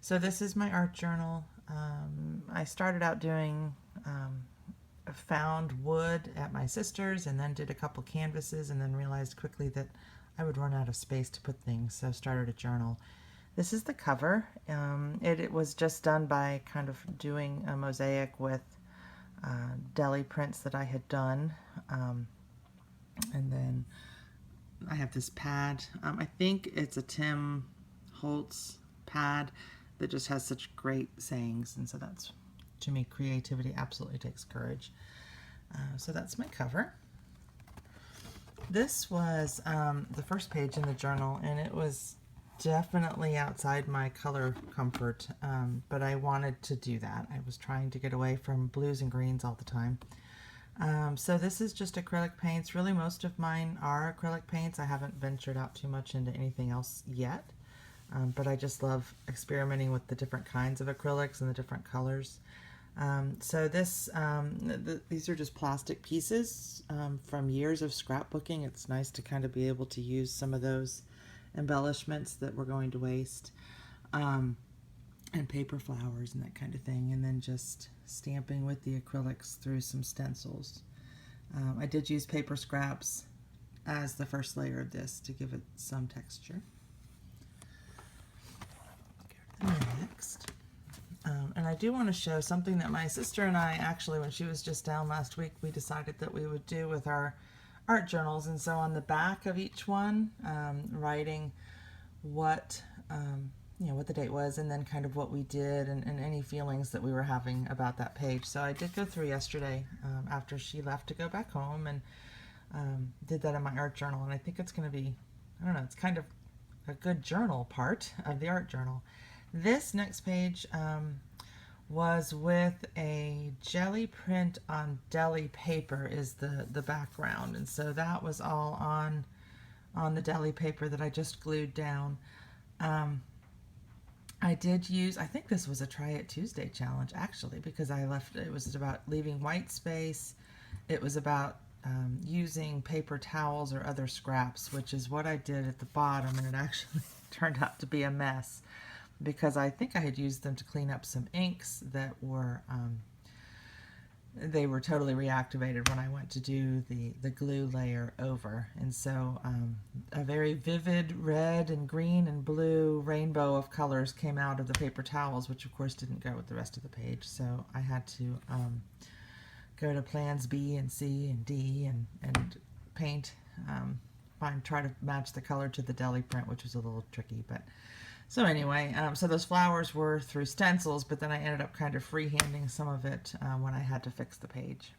So this is my art journal. I started out doing found wood at my sister's and then did a couple canvases and then realized quickly that I would run out of space to put things, so started a journal. This is the cover. It was just done by kind of doing a mosaic with deli prints that I had done. And then I have this pad. I think it's a Tim Holtz pad that just has such great sayings, and so that's, to me, creativity absolutely takes courage. So that's my cover. This was the first page in the journal, and it was definitely outside my color comfort, but I wanted to do that. I was trying to get away from blues and greens all the time. So this is just acrylic paints. Really, most of mine are acrylic paints. I haven't ventured out too much into anything else yet, but I just love experimenting with the different kinds of acrylics and the different colors. So this, these are just plastic pieces from years of scrapbooking. It's nice to kind of be able to use some of those embellishments that we're going to waste, and paper flowers and that kind of thing, and then just stamping with the acrylics through some stencils. I did use paper scraps as the first layer of this to give it some texture. Go to the next. And I do want to show something that my sister and I actually, when she was just down last week, we decided that we would do with our art journals. And so on the back of each one, writing what, what the date was, and then kind of what we did, and any feelings that we were having about that page. So I did go through yesterday after she left to go back home, and did that in my art journal. And I think it's going to be, I don't know, it's kind of a good journal part of the art journal. This next page was with a jelly print on deli paper is the background, and so that was all on the deli paper that I just glued down. I did use, I think this was a Try It Tuesday challenge actually, because it was about leaving white space. It was about using paper towels or other scraps, which is what I did at the bottom, and it actually turned out to be a mess, because I think I had used them to clean up some inks that were, they were totally reactivated when I went to do the glue layer over. And so a very vivid red and green and blue rainbow of colors came out of the paper towels, which of course didn't go with the rest of the page. So I had to go to plans B and C and D and paint, try to match the color to the deli print, which was a little tricky, but so anyway, so those flowers were through stencils, but then I ended up kind of freehanding some of it when I had to fix the page.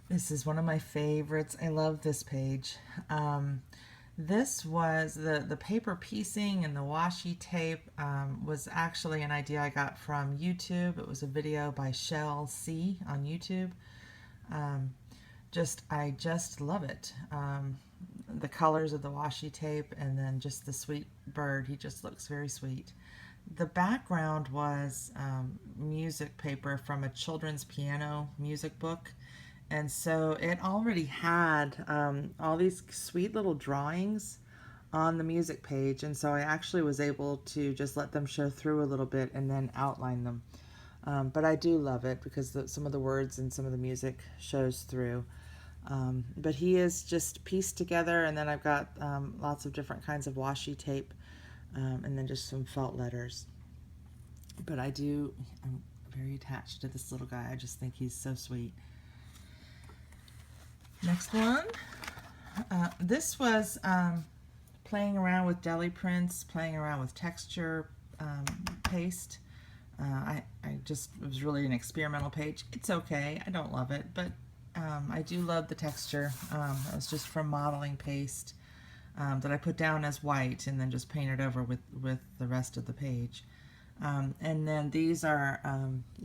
This is one of my favorites. I love this page. This was the paper piecing and the washi tape was actually an idea I got from YouTube. It was a video by Shell C on YouTube. I just love it. The colors of the washi tape, and then just the sweet bird. He just looks very sweet. The background was music paper from a children's piano music book, and so it already had all these sweet little drawings on the music page, and so I actually was able to just let them show through a little bit and then outline them. But I do love it because some of the words and some of the music shows through. But he is just pieced together, and then I've got lots of different kinds of washi tape, and then just some felt letters. But I'm very attached to this little guy. I just think he's so sweet. Next one. This was playing around with deli prints, playing around with texture paste. It was really an experimental page. It's okay. I don't love it, but I do love the texture. It was just from modeling paste that I put down as white and then just painted over with the rest of the page. And then these are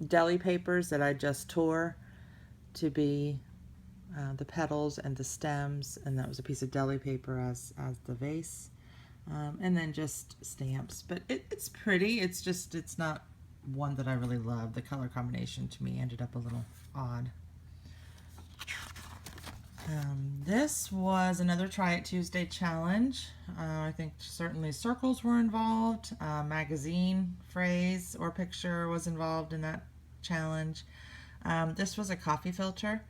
deli papers that I just tore to be the petals and the stems, and that was a piece of deli paper as the vase. And then just stamps. But it's pretty. It's not one that I really love. The color combination to me ended up a little odd. This was another Try It Tuesday challenge. I think certainly circles were involved. Magazine phrase or picture was involved in that challenge. This was a coffee filter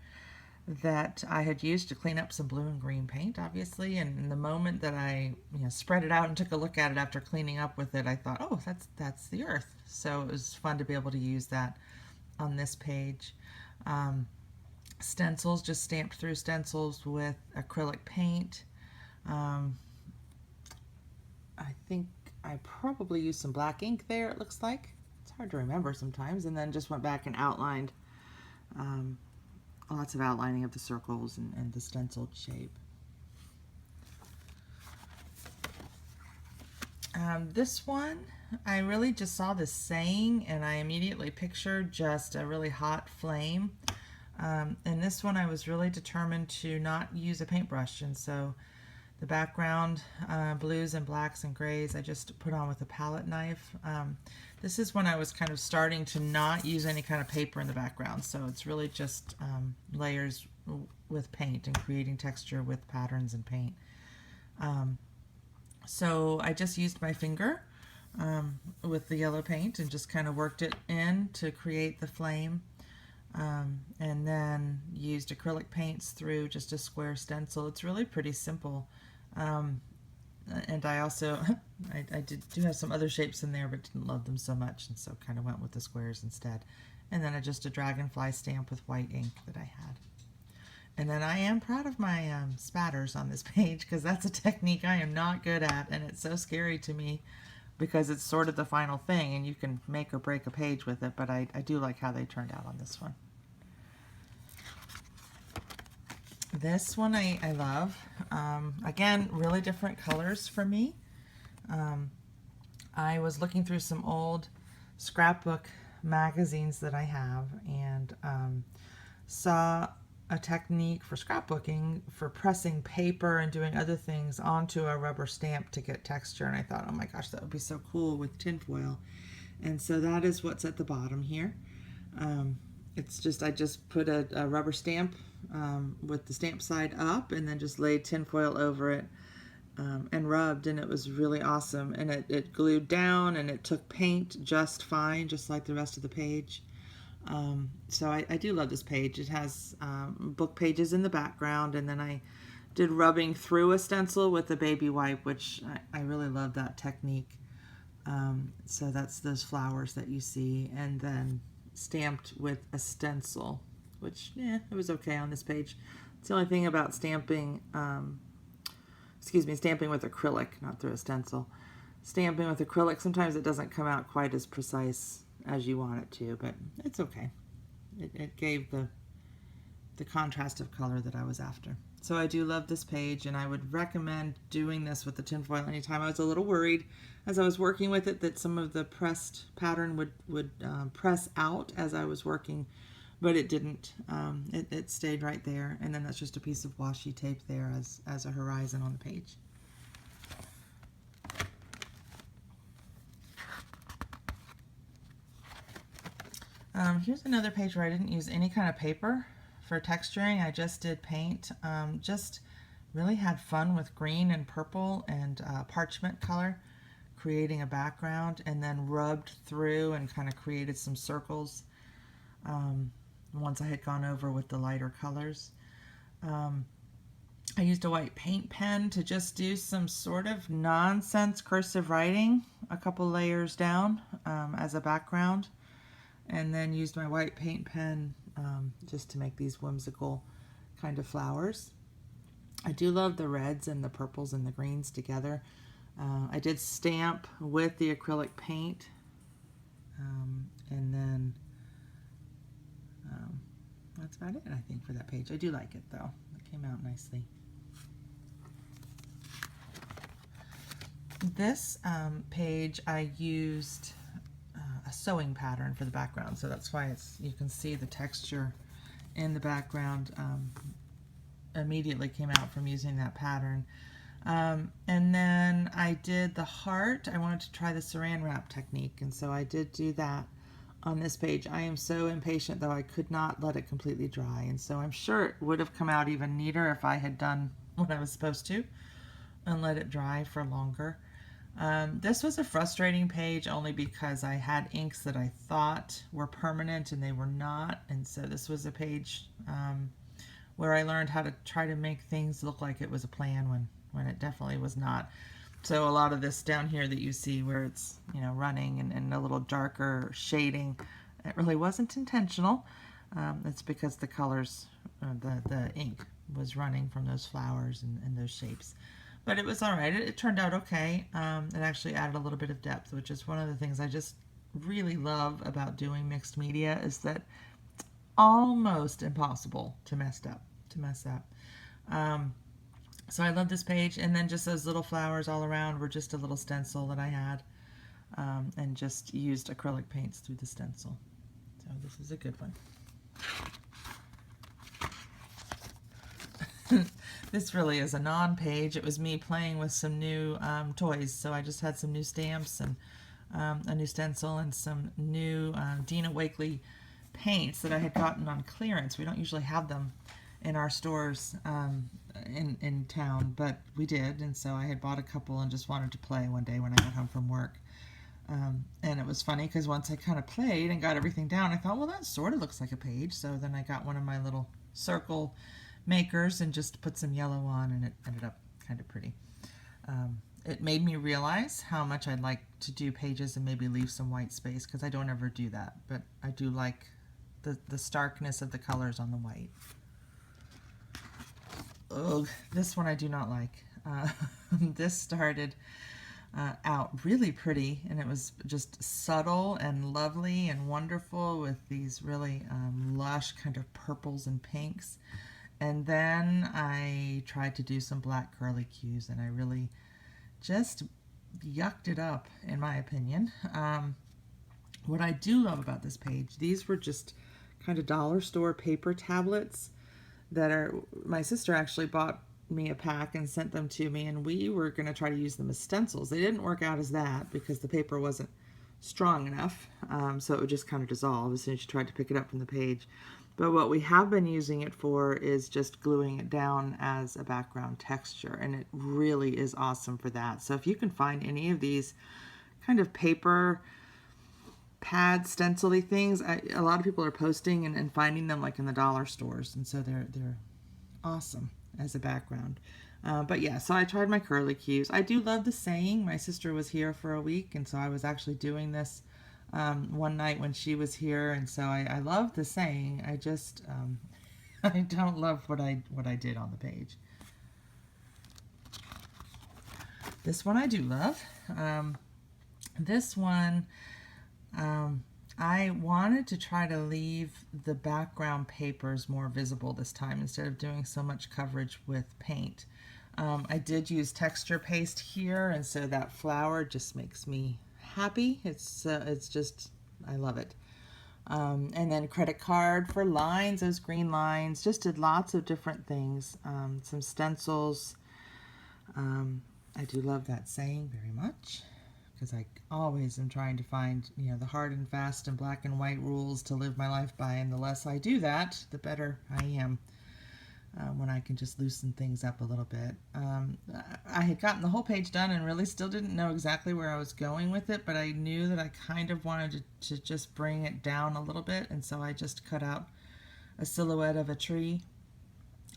that I had used to clean up some blue and green paint, obviously. And in the moment that I spread it out and took a look at it after cleaning up with it, I thought, oh, that's the earth. So it was fun to be able to use that on this page. Stencils, just stamped through stencils with acrylic paint. I think I probably used some black ink there, it looks like. It's hard to remember sometimes. And then just went back and outlined lots of outlining of the circles and the stenciled shape. This one, I really just saw this saying and I immediately pictured just a really hot flame. And this one I was really determined to not use a paintbrush, and so the background, blues and blacks and grays, I just put on with a palette knife. This is when I was kind of starting to not use any kind of paper in the background, so it's really just layers with paint and creating texture with patterns and paint. So I just used my finger with the yellow paint and just kind of worked it in to create the flame. And then used acrylic paints through just a square stencil. It's really pretty simple. And I also, I do have some other shapes in there, but didn't love them so much, and so kind of went with the squares instead. And then just a dragonfly stamp with white ink that I had. And then I am proud of my spatters on this page, because that's a technique I am not good at, and it's so scary to me because it's sort of the final thing, and you can make or break a page with it, but I do like how they turned out on this one. This one I love. Again, really different colors for me. I was looking through some old scrapbook magazines that I have, and saw a technique for scrapbooking for pressing paper and doing other things onto a rubber stamp to get texture, and I thought, oh my gosh, that would be so cool with tinfoil. And so that is what's at the bottom here. It's just, I just put a rubber stamp with the stamp side up, and then just laid tinfoil over it and rubbed, and it was really awesome. And it glued down, and it took paint just fine, just like the rest of the page. So I do love this page. It has book pages in the background, and then I did rubbing through a stencil with a baby wipe, which I really love that technique. So that's those flowers that you see, and then stamped with a stencil, which, it was okay on this page. It's the only thing about stamping, stamping with acrylic, not through a stencil. Stamping with acrylic, sometimes it doesn't come out quite as precise as you want it to, but it's okay. It gave the contrast of color that I was after. So I do love this page, and I would recommend doing this with the tinfoil anytime. I was a little worried as I was working with it that some of the pressed pattern would press out as I was working, but it didn't. It stayed right there, and then that's just a piece of washi tape there as a horizon on the page. Here's another page where I didn't use any kind of paper for texturing. I just did paint. Just really had fun with green and purple and parchment color, creating a background, and then rubbed through and kind of created some circles once I had gone over with the lighter colors. I used a white paint pen to just do some sort of nonsense cursive writing a couple layers down as a background, and then used my white paint pen just to make these whimsical kind of flowers. I do love the reds and the purples and the greens together. I did stamp with the acrylic paint, and then that's about it, I think, for that page. I do like it, though. It came out nicely. This page I used a sewing pattern for the background, so that's why you can see the texture in the background immediately came out from using that pattern. And then I did the heart. I wanted to try the saran wrap technique, and so I did do that on this page. I am so impatient though, I could not let it completely dry, and so I'm sure it would have come out even neater if I had done what I was supposed to and let it dry for longer. This was a frustrating page only because I had inks that I thought were permanent and they were not, and so this was a page where I learned how to try to make things look like it was a plan when it definitely was not. So a lot of this down here that you see where it's, you know, running and a little darker shading, it really wasn't intentional. It's because the colors, the ink was running from those flowers and those shapes. But it was all right. It turned out okay. It actually added a little bit of depth, which is one of the things I just really love about doing mixed media, is that it's almost impossible to mess up. So I love this page, and then just those little flowers all around were just a little stencil that I had, and just used acrylic paints through the stencil. So this is a good one. This really is a non-page. It was me playing with some new toys. So I just had some new stamps and a new stencil and some new Dina Wakley paints that I had gotten on clearance. We don't usually have them in our stores in town, but we did, and so I had bought a couple and just wanted to play one day when I got home from work. And it was funny because once I kind of played and got everything down, I thought, well, that sort of looks like a page. So then I got one of my little circle makers and just put some yellow on, and it ended up kind of pretty. It made me realize how much I'd like to do pages and maybe leave some white space, because I don't ever do that, but I do like the starkness of the colors on the white. Ugh, this one I do not like. This started out really pretty, and it was just subtle and lovely and wonderful with these really lush kind of purples and pinks. And then I tried to do some black curly cues, and I really just yucked it up, in my opinion. What I do love about this page, these were just kind of dollar store paper tablets that are, my sister actually bought me a pack and sent them to me, and we were going to try to use them as stencils. They didn't work out as that because the paper wasn't strong enough, so it would just kind of dissolve as soon as you tried to pick it up from the page. But what we have been using it for is just gluing it down as a background texture, and it really is awesome for that. So if you can find any of these kind of paper pad stencil-y things, a lot of people are posting and finding them like in the dollar stores, and so they're awesome as a background. But yeah, so I tried my curly cues. I do love the saying. My sister was here for a week, and so I was actually doing this one night when she was here, and so I love the saying. I just I don't love what I did on the page. This one I do love. This one, I wanted to try to leave the background papers more visible this time instead of doing so much coverage with paint. I did use texture paste here, and so that flower just makes me happy. It's just, I love it. And then credit card for lines, those green lines, just did lots of different things. Some stencils. I do love that saying very much, because I always am trying to find, you know, the hard and fast and black and white rules to live my life by, and the less I do that, the better I am. When I can just loosen things up a little bit. I had gotten the whole page done and really still didn't know exactly where I was going with it, but I knew that I kind of wanted to just bring it down a little bit, and so I just cut out a silhouette of a tree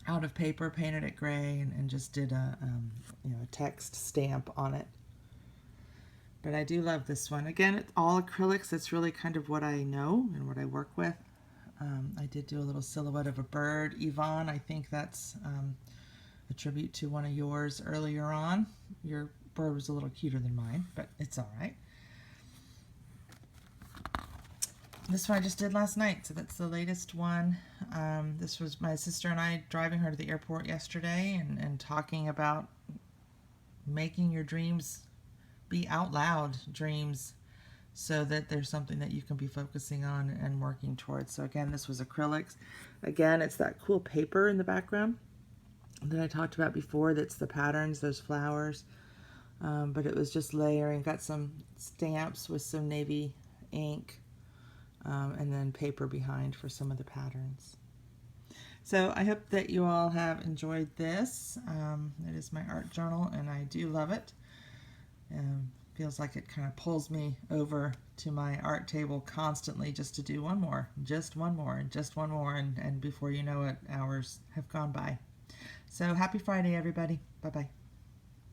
out of paper, painted it gray, and just did a text stamp on it. But I do love this one. Again, it's all acrylics. That's really kind of what I know and what I work with. I did do a little silhouette of a bird. Yvonne, I think that's a tribute to one of yours earlier on. Your bird was a little cuter than mine, but it's all right. This one I just did last night, so that's the latest one. This was my sister and I driving her to the airport yesterday and talking about making your dreams be out loud dreams, so that there's something that you can be focusing on and working towards. So again, this was acrylics. Again, it's that cool paper in the background that I talked about before. That's the patterns, those flowers. But it was just layering. Got some stamps with some navy ink and then paper behind for some of the patterns. So I hope that you all have enjoyed this. It is my art journal, and I do love it. Feels like it kind of pulls me over to my art table constantly just to do one more, just one more, just one more, and before you know it, hours have gone by. So happy Friday, everybody. Bye-bye.